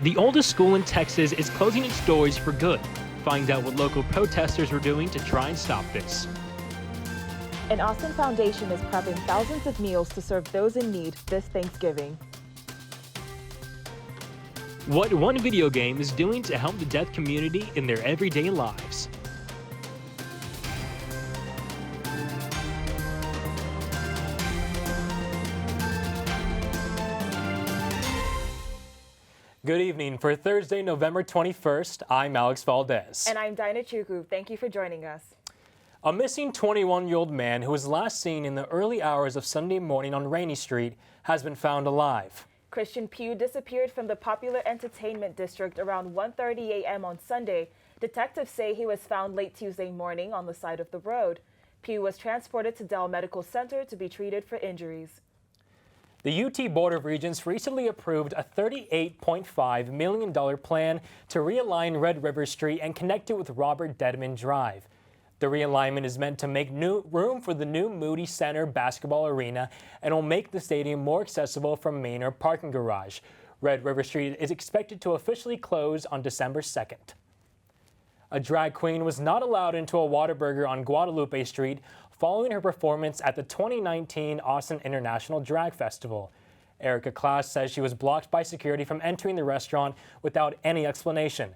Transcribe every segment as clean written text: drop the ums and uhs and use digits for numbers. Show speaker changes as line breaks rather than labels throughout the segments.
The oldest school in Texas is closing its doors for good. Find out what local protesters are doing to try and stop this.
An Austin Foundation is prepping thousands of meals to serve those in need this Thanksgiving.
What one video game is doing to help the deaf community in their everyday lives. Good evening. For Thursday, November 21st, I'm Alex Valdez.
And I'm Dinah Chukwu. Thank you for joining us.
A missing 21-year-old man who was last seen in the early hours of Sunday morning on Rainey Street has been found alive.
Christian Pugh disappeared from the popular entertainment district around 1:30 a.m. on Sunday. Detectives say he was found late Tuesday morning on the side of the road. Pugh was transported to Dell Medical Center to be treated for injuries.
The UT Board of Regents recently approved a $38.5 million plan to realign Red River Street and connect it with Robert Dedman Drive. The realignment is meant to make room for the new Moody Center basketball arena and will make the stadium more accessible from Manor parking garage. Red River Street is expected to officially close on December 2nd. A drag queen was not allowed into a Whataburger on Guadalupe Street following her performance at the 2019 Austin International Drag Festival. Erica Klass says she was blocked by security from entering the restaurant without any explanation.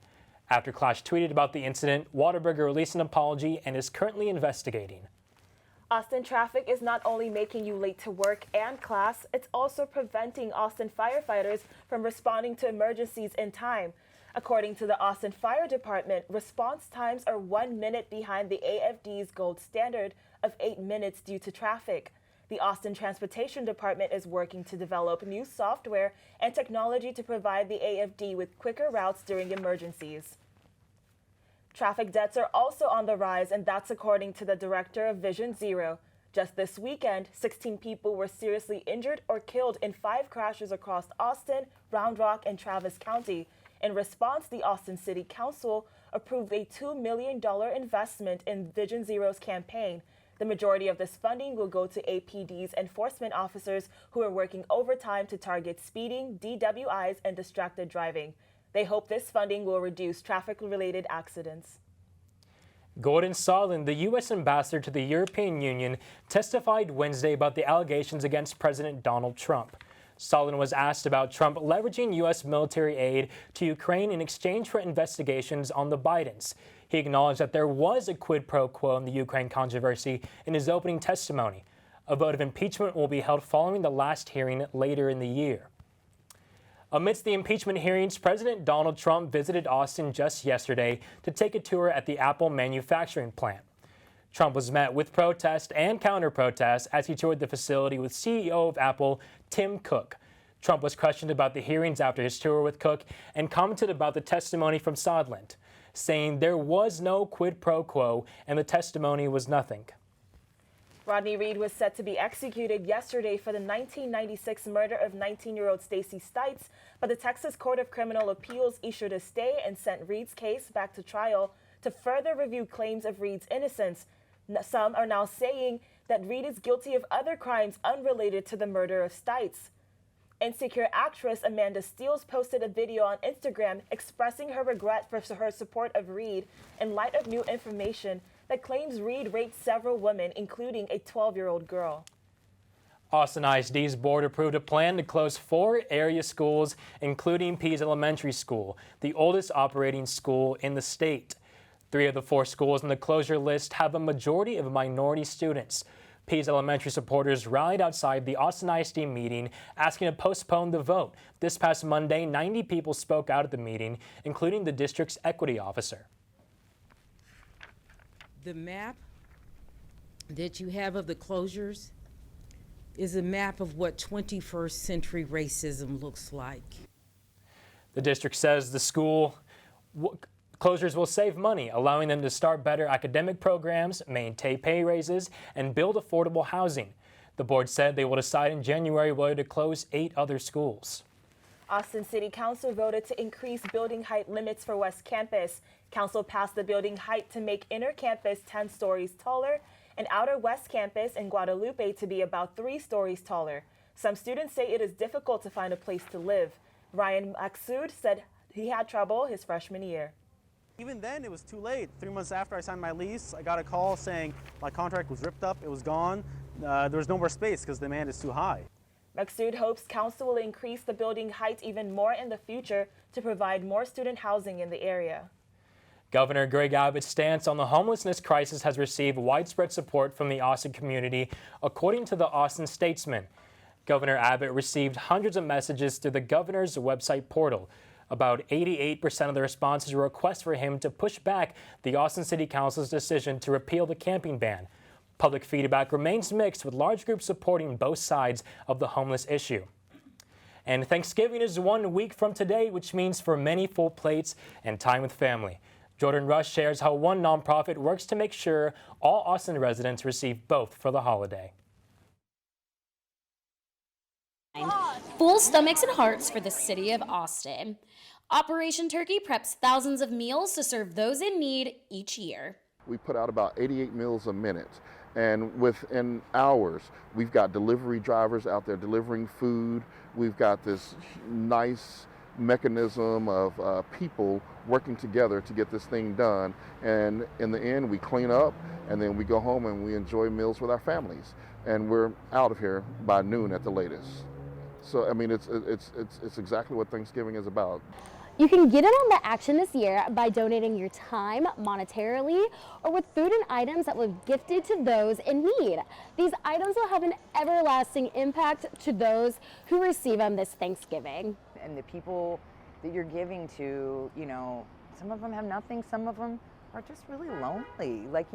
After Klass tweeted about the incident, Whataburger released an apology and is currently investigating.
Austin traffic is not only making you late to work and class, it's also preventing Austin firefighters from responding to emergencies in time. According to the Austin Fire Department, response times are 1 minute behind the AFD's gold standard of 8 minutes due to traffic. The Austin Transportation Department is working to develop new software and technology to provide the AFD with quicker routes during emergencies. Traffic deaths are also on the rise, and that's according to the director of Vision Zero. Just this weekend, 16 people were seriously injured or killed in 5 crashes across Austin, Round Rock, and Travis County. In response, the Austin City Council approved a $2 million investment in Vision Zero's campaign. The majority of this funding will go to APD's enforcement officers who are working overtime to target speeding, DWIs, and distracted driving. They hope this funding will reduce traffic-related accidents.
Gordon Sondland, the U.S. ambassador to the European Union, testified Wednesday about the allegations against President Donald Trump. Sondland was asked about Trump leveraging U.S. military aid to Ukraine in exchange for investigations on the Bidens. He acknowledged that there was a quid pro quo in the Ukraine controversy in his opening testimony. A vote of impeachment will be held following the last hearing later in the year. Amidst the impeachment hearings, President Donald Trump visited Austin just yesterday to take a tour at the Apple manufacturing plant. Trump was met with protest and counter-protest as he toured the facility with CEO of Apple, Tim Cook. Trump was questioned about the hearings after his tour with Cook and commented about the testimony from Sondland, saying there was no quid pro quo and the testimony was nothing.
Rodney Reed was set to be executed yesterday for the 1996 murder of 19-year-old Stacey Stites, but the Texas Court of Criminal Appeals issued a stay and sent Reed's case back to trial to further review claims of Reed's innocence. Some are now saying that Reed is guilty of other crimes unrelated to the murder of Stites. Insecure actress Amanda Steeles posted a video on Instagram expressing her regret for her support of Reed in light of new information that claims Reed raped several women, including a 12-year-old girl.
Austin ISD's board approved a plan to close 4 area schools, including Pease Elementary School, the oldest operating school in the state. 3 of the 4 schools on the closure list have a majority of minority students. Pease Elementary supporters rallied outside the Austin ISD meeting asking to postpone the vote. This past Monday, 90 people spoke out at the meeting, including the district's equity officer.
The map that you have of the closures is a map of what 21st century racism looks like.
The district says the school closures will save money, allowing them to start better academic programs, maintain pay raises, and build affordable housing. The board said they will decide in January whether to close 8 other schools.
Austin City Council voted to increase building height limits for West Campus. Council passed the building height to make inner campus 10 stories taller and outer West Campus in Guadalupe to be about 3 stories taller. Some students say it is difficult to find a place to live. Ryan Maxud said he had trouble his freshman year.
Even then, it was too late. 3 months after I signed my lease, I got a call saying my contract was ripped up, it was gone. There was no more space because the demand is too high.
Maqsood hopes council will increase the building height even more in the future to provide more student housing in the area.
Governor Greg Abbott's stance on the homelessness crisis has received widespread support from the Austin community, according to the Austin Statesman. Governor Abbott received hundreds of messages through the governor's website portal. About 88% of the responses were requests for him to push back the Austin City Council's decision to repeal the camping ban. Public feedback remains mixed, with large groups supporting both sides of the homeless issue. And Thanksgiving is 1 week from today, which means for many full plates and time with family. Jordan Rush shares how one nonprofit works to make sure all Austin residents receive both for the holiday.
Full stomachs and hearts for the city of Austin. Operation Turkey preps thousands of meals to serve those in need each year.
We put out about 88 meals a minute, and within hours, we've got delivery drivers out there delivering food. We've got this nice mechanism of people working together to get this thing done. And in the end, we clean up, and then we go home and we enjoy meals with our families. And we're out of here by noon at the latest. So, I mean, it's exactly what Thanksgiving is about.
You can get in on the action this year by donating your time monetarily or with food and items that will be gifted to those in need. These items will have an everlasting impact to those who receive them this Thanksgiving.
And the people that you're giving to, you know, some of them have nothing, some of them are just really lonely. Like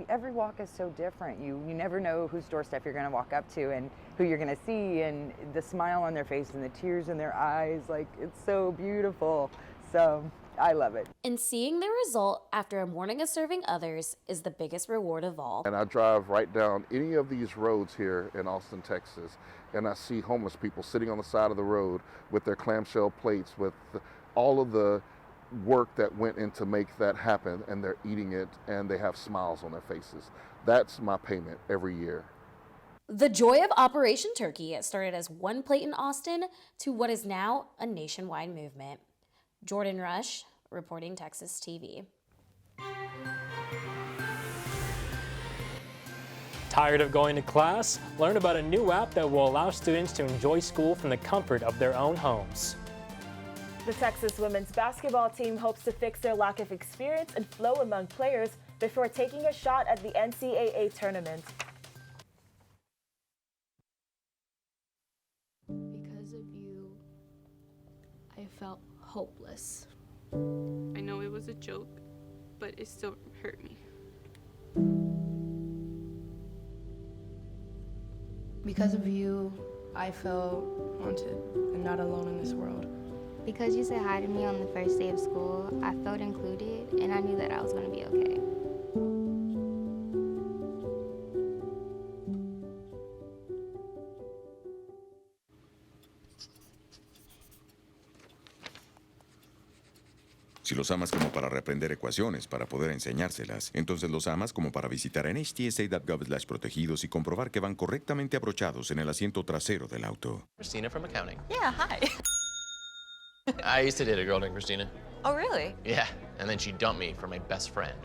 every walk is so different. You never know whose doorstep you're gonna walk up to and who you're gonna see, and the smile on their face and the tears in their eyes, like it's so beautiful. So I love it.
And seeing the result after a morning of serving others is the biggest reward of all.
And I drive right down any of these roads here in Austin, Texas, and I see homeless people sitting on the side of the road with their clamshell plates, with all of the work that went in to make that happen, and they're eating it and they have smiles on their faces. That's my payment every year.
The joy of Operation Turkey started as one plate in Austin to what is now a nationwide movement. Jordan Rush, reporting Texas TV.
Tired of going to class? Learn about a new app that will allow students to enjoy school from the comfort of their own homes.
The Texas women's basketball team hopes to fix their lack of experience and flow among players before taking a shot at the NCAA tournament.
Because of you, I felt hopeless. I know it was a joke, but it still hurt me. Because of you, I felt wanted and not alone in this world.
Because you said hi to me on the first day of school, I felt included, and I knew that I was going to be okay.
Si los amas como para reaprender ecuaciones, para poder enseñárselas, entonces los amas como para visitar en htsa.gov/protegidos y comprobar que van correctamente abrochados en el asiento trasero del auto.
Christina from accounting.
Yeah, hi.
I used to date a girl named Christina.
Oh, really?
Yeah, and then she dumped me for my best friend.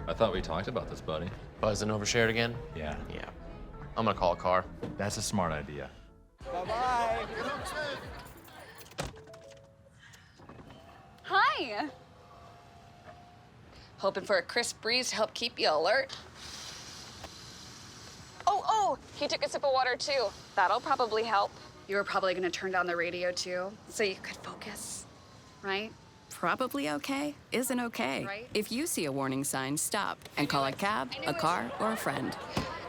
I thought we talked about this, buddy.
Buzzing overshared again?
Yeah.
Yeah. I'm gonna call a car.
That's a smart idea.
Bye-bye.
Hi. Hoping for a crisp breeze to help keep you alert. Oh, he took a sip of water too. That'll probably help. You were probably gonna turn down the radio too, so you could focus, right?
Probably okay isn't okay.
Right?
If you see a warning sign, stop and call a cab, a car, or a friend.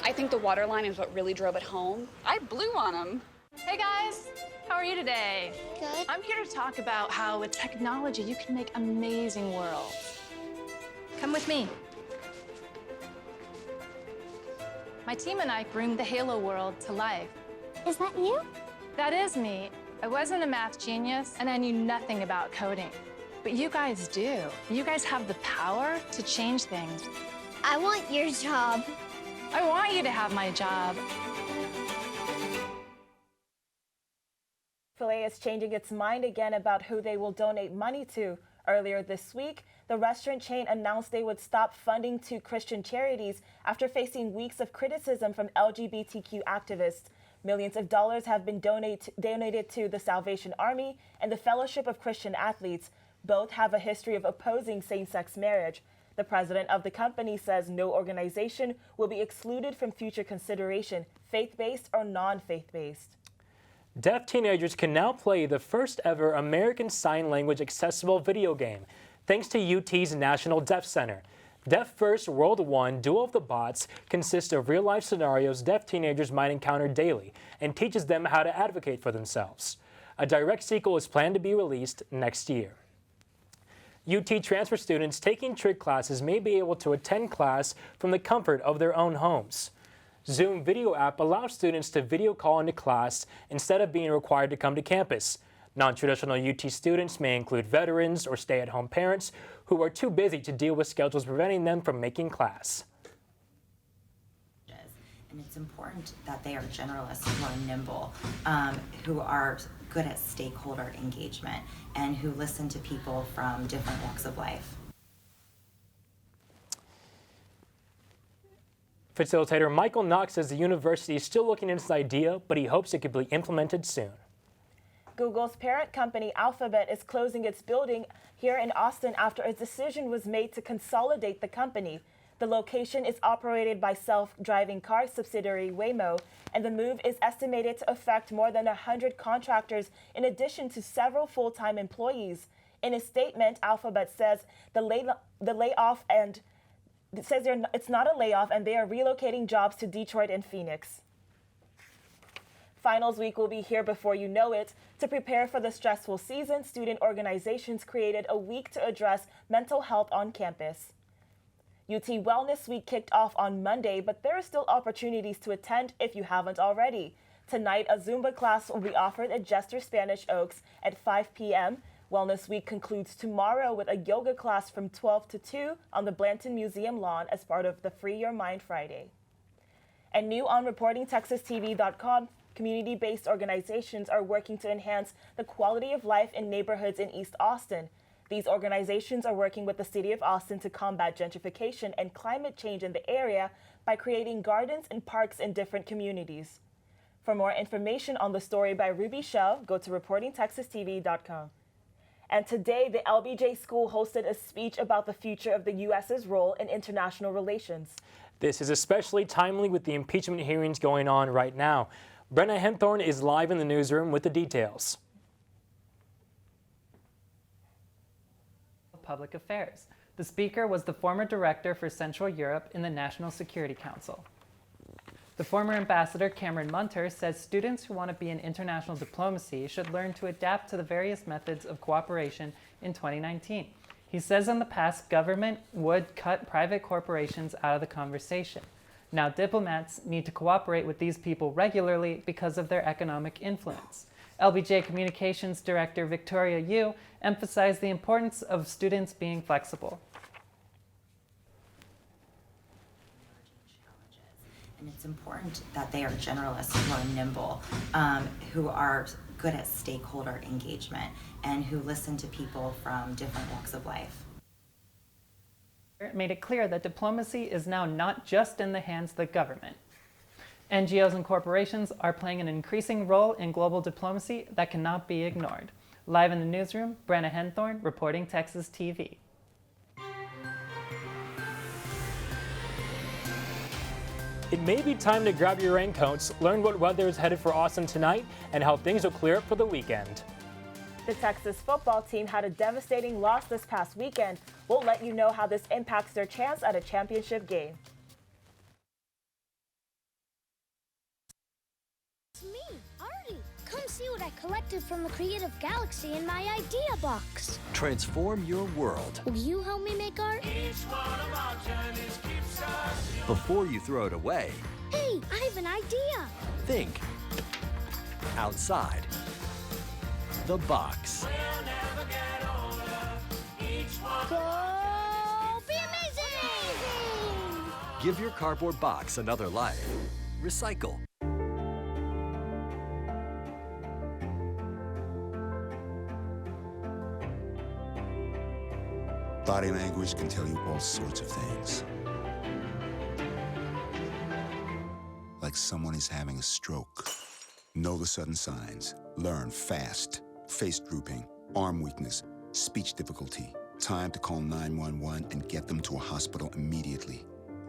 I think the water line is what really drove it home. I blew on him.
Hey guys, how are you today?
Good.
I'm here to talk about how with technology you can make amazing worlds. Come with me. My team and I bring the Halo world to life.
Is that you?
That is me. I wasn't a math genius and I knew nothing about coding. But you guys do. You guys have the power to change things.
I want your job.
I want you to have my job.
Filet is changing its mind again about who they will donate money to. Earlier this week, the restaurant chain announced they would stop funding to Christian charities after facing weeks of criticism from LGBTQ activists. Millions of dollars have been donated to the Salvation Army and the Fellowship of Christian Athletes. Both have a history of opposing same-sex marriage. The president of the company says no organization will be excluded from future consideration, faith-based or non-faith-based.
Deaf teenagers can now play the first ever American Sign Language accessible video game, thanks to UT's National Deaf Center. Deaf First World 1 Duel of the Bots consists of real-life scenarios deaf teenagers might encounter daily and teaches them how to advocate for themselves. A direct sequel is planned to be released next year. UT transfer students taking trig classes may be able to attend class from the comfort of their own homes. Zoom video app allows students to video call into class instead of being required to come to campus. Non-traditional UT students may include veterans or stay-at-home parents who are too busy to deal with schedules preventing them from making class.
And it's important that they are generalists who are nimble, who are good at stakeholder engagement, and who listen to people from different walks of life.
Facilitator Michael Knox says the university is still looking into this idea, but he hopes it could be implemented soon.
Google's parent company Alphabet is closing its building here in Austin after a decision was made to consolidate the company. The location is operated by self-driving car subsidiary Waymo, and the move is estimated to affect more than 100 contractors in addition to several full-time employees. In a statement, Alphabet says it's not a layoff and they are relocating jobs to Detroit and Phoenix. Finals week will be here before you know it. To prepare for the stressful season, student organizations created a week to address mental health on campus. UT Wellness Week kicked off on Monday, but there are still opportunities to attend if you haven't already. Tonight, a Zumba class will be offered at Jester Spanish Oaks at 5 p.m. Wellness Week concludes tomorrow with a yoga class from 12 to 2 on the Blanton Museum lawn as part of the Free Your Mind Friday. And new on ReportingTexasTV.com, community-based organizations are working to enhance the quality of life in neighborhoods in East Austin. These organizations are working with the City of Austin to combat gentrification and climate change in the area by creating gardens and parks in different communities. For more information on the story by Ruby Shell, go to ReportingTexasTV.com. And today, the LBJ School hosted a speech about the future of the U.S.'s role in international relations.
This is especially timely with the impeachment hearings going on right now. Brenna Henthorne is live in the newsroom with the details.
Public Affairs. The speaker was the former director for Central Europe in the National Security Council. The former ambassador Cameron Munter says students who want to be in international diplomacy should learn to adapt to the various methods of cooperation in 2019. He says in the past, government would cut private corporations out of the conversation. Now diplomats need to cooperate with these people regularly because of their economic influence. LBJ Communications Director Victoria Yu emphasized the importance of students being flexible.
And it's important that they are generalists who are nimble, who are good at stakeholder engagement, and who listen to people from different walks of life.
It made it clear that diplomacy is now not just in the hands of the government. NGOs and corporations are playing an increasing role in global diplomacy that cannot be ignored. Live in the newsroom, Brenna Henthorne, reporting Texas TV.
It may be time to grab your raincoats, learn what weather is headed for Austin tonight, and how things will clear up for the weekend.
The Texas football team had a devastating loss this past weekend. We'll let you know how this impacts their chance at a championship game.
It's me, Artie. Come see what I collected from the Creative Galaxy in my idea box.
Transform your world.
Will you help me make art?
Each one of our journeys keeps us young. Before you throw it away,
Hey, I have an idea.
think outside the box.
We'll never get older. Each one Go be amazing!
Give your cardboard box another life. Recycle.
Body language can tell you all sorts of things. Like someone is having a stroke. Know the sudden signs. Learn fast. Face drooping, arm weakness, speech difficulty. Time to call 911 and get them to a hospital immediately.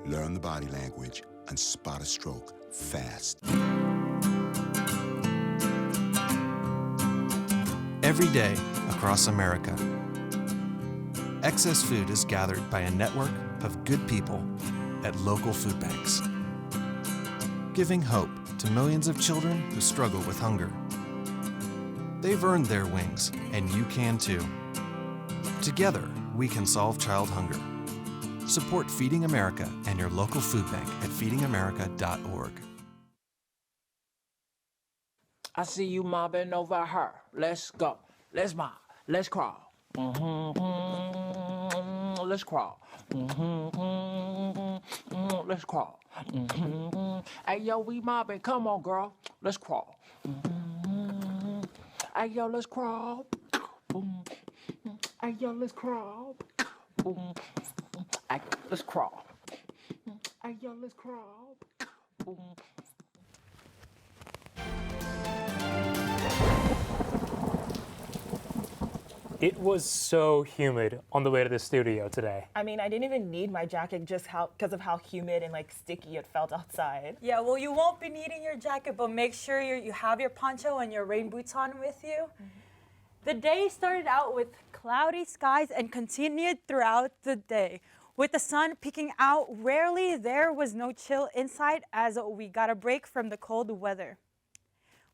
Learn the body language and spot a stroke fast.
Every day across America, excess food is gathered by a network of good people at local food banks, giving hope to millions of children who struggle with hunger. They've earned their wings, and you can too. Together, we can solve child hunger. Support Feeding America and your local food bank at feedingamerica.org.
I see you mobbing over her. Let's go. Let's mob. Let's crawl. Let's crawl. Let's crawl. Hey, yo, we mobbing. Come on, girl. Let's crawl. Hey, yo, let's crawl. Hey, yo, let's crawl. Hey, let's crawl. Hey, yo, let's crawl.
It was so humid on the way to the studio today.
I mean, I didn't even need my jacket just because of how humid and like sticky it felt outside.
Yeah, well, you won't be needing your jacket, but make sure you have your poncho and your rain boots on with you. The day started out with cloudy skies and continued throughout the day. With the sun peeking out, rarely there was no chill inside as we got a break from the cold weather.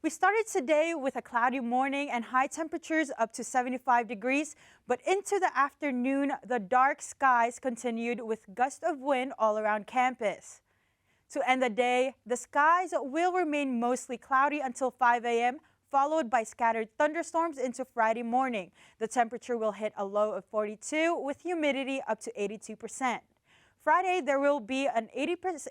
We started today with a cloudy morning and high temperatures up to 75 degrees, but into the afternoon, the dark skies continued with gusts of wind all around campus. To end the day, the skies will remain mostly cloudy until 5 a.m., followed by scattered thunderstorms into Friday morning. The temperature will hit a low of 42 with humidity up to 82%. Friday, there will be an 80%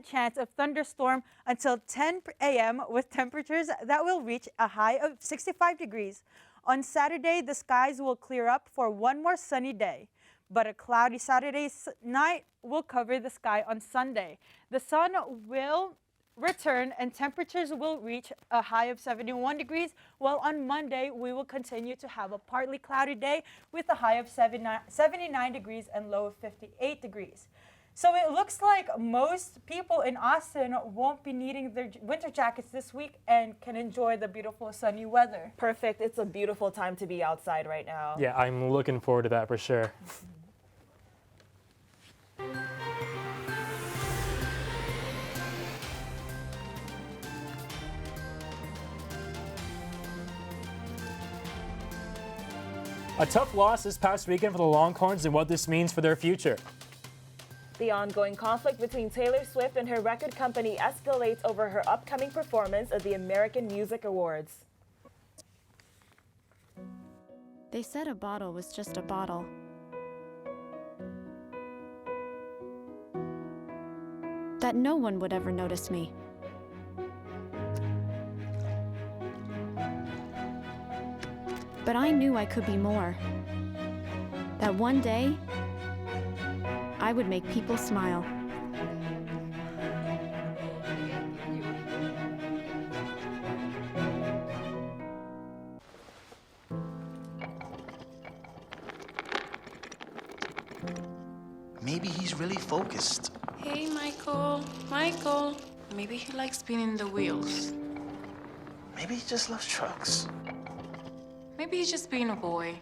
chance of thunderstorm until 10 a.m. with temperatures that will reach a high of 65 degrees. On Saturday, the skies will clear up for one more sunny day, but a cloudy Saturday night will cover the sky on Sunday. The sun will return and temperatures will reach a high of 71 degrees, while on Monday we will continue to have a partly cloudy day with a high of 79 degrees and low of 58 degrees. So it looks like most people in Austin won't be needing their winter jackets this week and can enjoy the beautiful sunny weather.
Perfect. It's a beautiful time to be outside right now.
Yeah, I'm looking forward to that for sure. A tough loss this past weekend for the Longhorns and what this means for their future.
The ongoing conflict between Taylor Swift and her record company escalates over her upcoming performance at the American Music Awards.
They said a bottle was just a bottle. That no one would ever notice me. But I knew I could be more. That one day, I would make people smile.
Maybe he's really focused.
Hey, Michael. Michael. Maybe he likes spinning the wheels.
Maybe he just loves trucks.
Maybe he's just being a boy.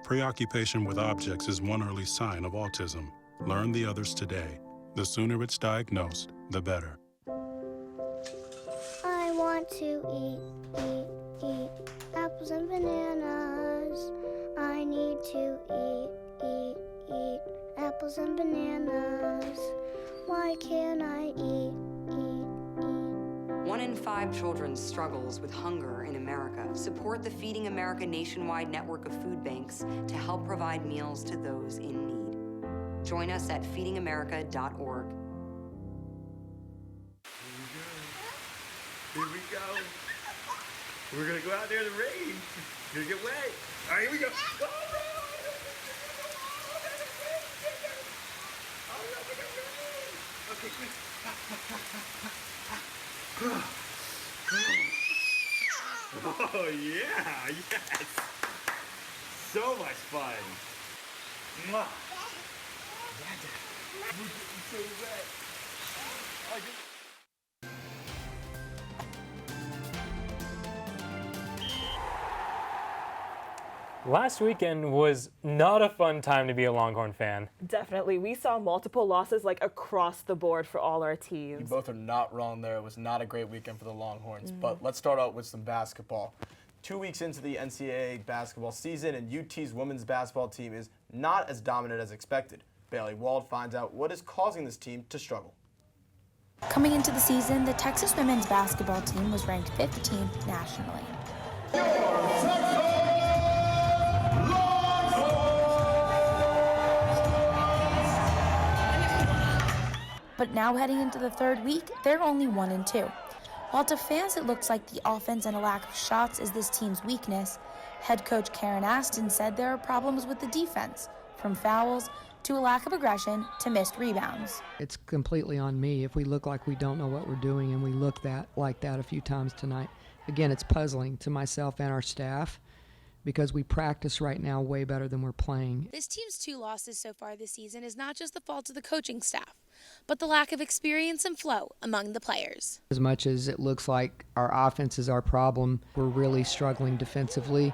Preoccupation with objects is one early sign of autism. Learn the others today. The sooner it's diagnosed, the better.
I want to eat apples and bananas. I need to eat apples and bananas. Why can't I eat?
1 in 5 children struggles with hunger in America. Support the Feeding America nationwide network of food banks to help provide meals to those in need. Join us at feedingamerica.org.
Here we go.
We're gonna go out there in the rain. You're gonna get wet. All right, here we go. Go, okay, quick. Oh yeah, yes. So much fun. Mwah. We're getting so wet.
Last weekend was not a fun time to be a Longhorn fan.
Definitely. We saw multiple losses like across the board for all our teams.
You both are not wrong there. It was not a great weekend for the Longhorns. But let's start out with some basketball. 2 weeks into the NCAA basketball season, and UT's women's basketball team is not as dominant as expected. Bailey Wald finds out what is causing this team to struggle.
Coming into the season, the Texas women's basketball team was ranked 15th nationally. But now heading into the third week, they're only 1-2. While to fans it looks like the offense and a lack of shots is this team's weakness, head coach Karen Aston said there are problems with the defense, from fouls to a lack of aggression to missed rebounds.
It's completely on me if we look like we don't know what we're doing, and we look like that a few times tonight. Again, it's puzzling to myself and our staff because we practice right now way better than we're playing.
This team's 2 losses so far this season is not just the fault of the coaching staff, but the lack of experience and flow among the players.
As much as it looks like our offense is our problem, we're really struggling defensively.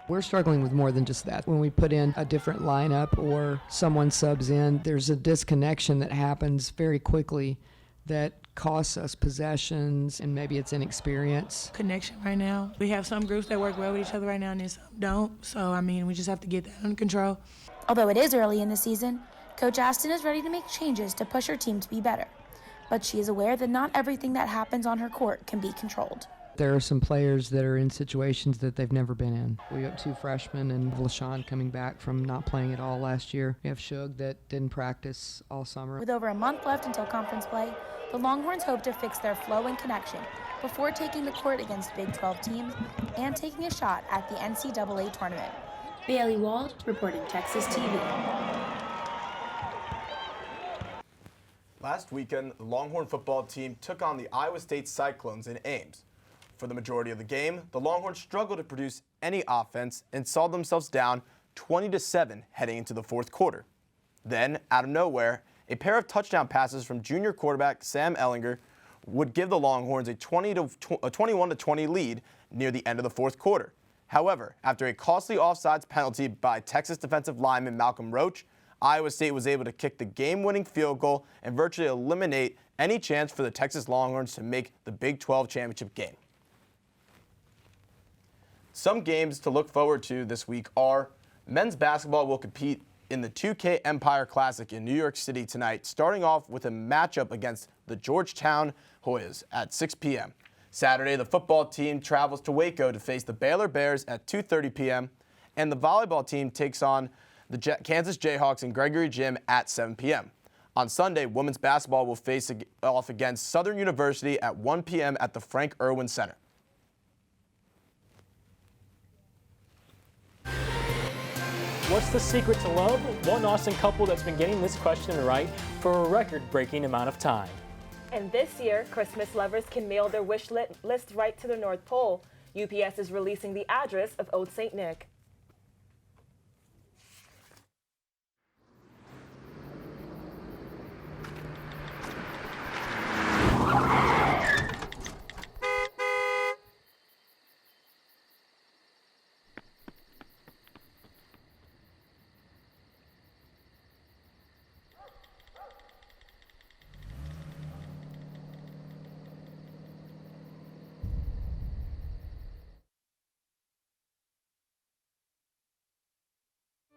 We're struggling with more than just that. When we put in a different lineup or someone subs in, there's a disconnection that happens very quickly that costs us possessions, and maybe it's inexperience.
Connection right now. We have some groups that work well with each other right now and then some don't. So, I mean, we just have to get that under control.
Although it is early in the season, Coach Aston is ready to make changes to push her team to be better. But she is aware that not everything that happens on her court can be controlled.
There are some players that are in situations that they've never been in. We have 2 freshmen and LaShawn coming back from not playing at all last year. We have Shug that didn't practice all summer.
With over a month left until conference play, the Longhorns hope to fix their flow and connection before taking the court against Big 12 teams and taking a shot at the NCAA tournament. Bailey Wald, reporting Texas TV.
Last weekend, the Longhorn football team took on the Iowa State Cyclones in Ames. For the majority of the game, the Longhorns struggled to produce any offense and saw themselves down 20-7 heading into the fourth quarter. Then, out of nowhere, a pair of touchdown passes from junior quarterback Sam Ehlinger would give the Longhorns a 21-20 lead near the end of the fourth quarter. However, after a costly offsides penalty by Texas defensive lineman Malcolm Roach, Iowa State was able to kick the game-winning field goal and virtually eliminate any chance for the Texas Longhorns to make the Big 12 championship game. Some games to look forward to this week are men's basketball will compete in the 2K Empire Classic in New York City tonight, starting off with a matchup against the Georgetown Hoyas at 6 p.m. Saturday, the football team travels to Waco to face the Baylor Bears at 2:30 p.m., and the volleyball team takes on the Kansas Jayhawks in Gregory Gym at 7 p.m. On Sunday, women's basketball will face off against Southern University at 1 p.m. at the Frank Irwin Center.
What's the secret to love? One Austin couple that's been getting this question right for a record-breaking amount of time.
And this year, Christmas lovers can mail their wish list right to the North Pole. UPS is releasing the address of Old St. Nick.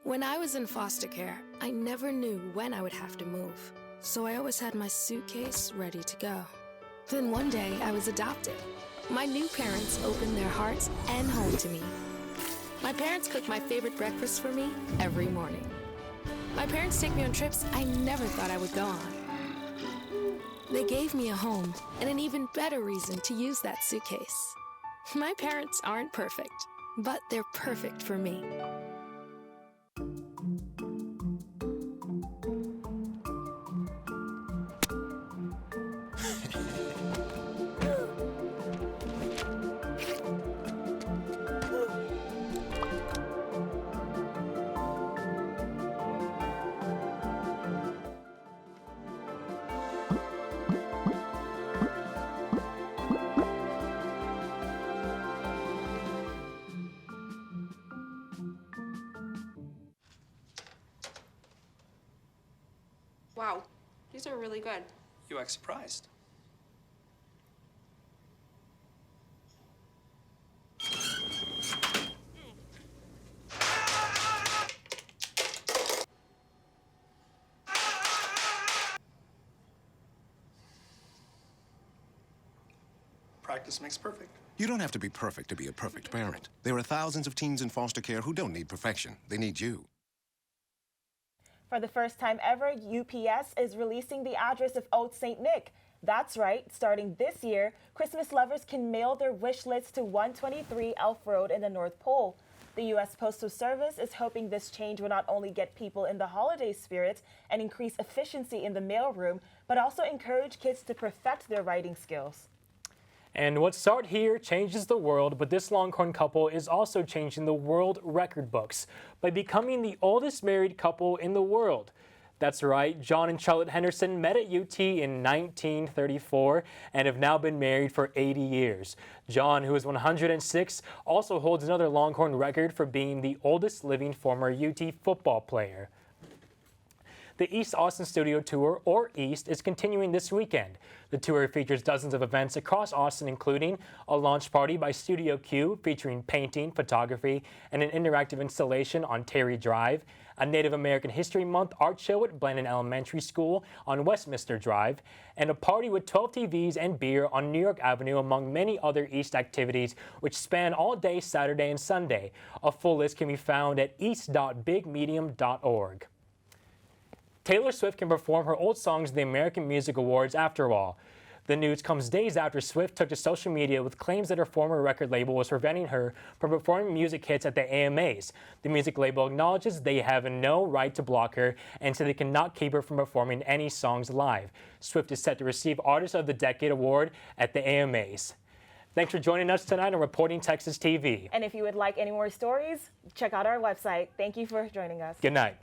When I was in foster care, I never knew when I would have to move, so I always had my suitcase ready to go. Then one day, I was adopted. My new parents opened their hearts and home to me. My parents cook my favorite breakfast for me every morning. My parents take me on trips I never thought I would go on. They gave me a home and an even better reason to use that suitcase. My parents aren't perfect, but they're perfect for me.
Wow, these are really good.
You act surprised. Practice makes perfect.
You don't have to be perfect to be a perfect parent. There are thousands of teens in foster care who don't need perfection. They need you.
For the first time ever, UPS is releasing the address of Old St. Nick. That's right, starting this year, Christmas lovers can mail their wish list to 123 Elf Road in the North Pole. The U.S. Postal Service is hoping this change will not only get people in the holiday spirit and increase efficiency in the mailroom, but also encourage kids to perfect their writing skills.
And what started here changes the world, but this Longhorn couple is also changing the world record books by becoming the oldest married couple in the world. That's right, John and Charlotte Henderson met at UT in 1934 and have now been married for 80 years. John, who is 106, also holds another Longhorn record for being the oldest living former UT football player. The East Austin Studio Tour, or EAST, is continuing this weekend. The tour features dozens of events across Austin, including a launch party by Studio Q featuring painting, photography, and an interactive installation on Terry Drive, a Native American History Month art show at Blandon Elementary School on Westminster Drive, and a party with 12 TVs and beer on New York Avenue, among many other EAST activities which span all day Saturday and Sunday. A full list can be found at east.bigmedium.org. Taylor Swift can perform her old songs at the American Music Awards after all. The news comes days after Swift took to social media with claims that her former record label was preventing her from performing music hits at the AMAs. The music label acknowledges they have no right to block her and said they cannot keep her from performing any songs live. Swift is set to receive Artist of the Decade award at the AMAs. Thanks for joining us tonight on Reporting Texas TV.
And if you would like any more stories, check out our website. Thank you for joining us.
Good night.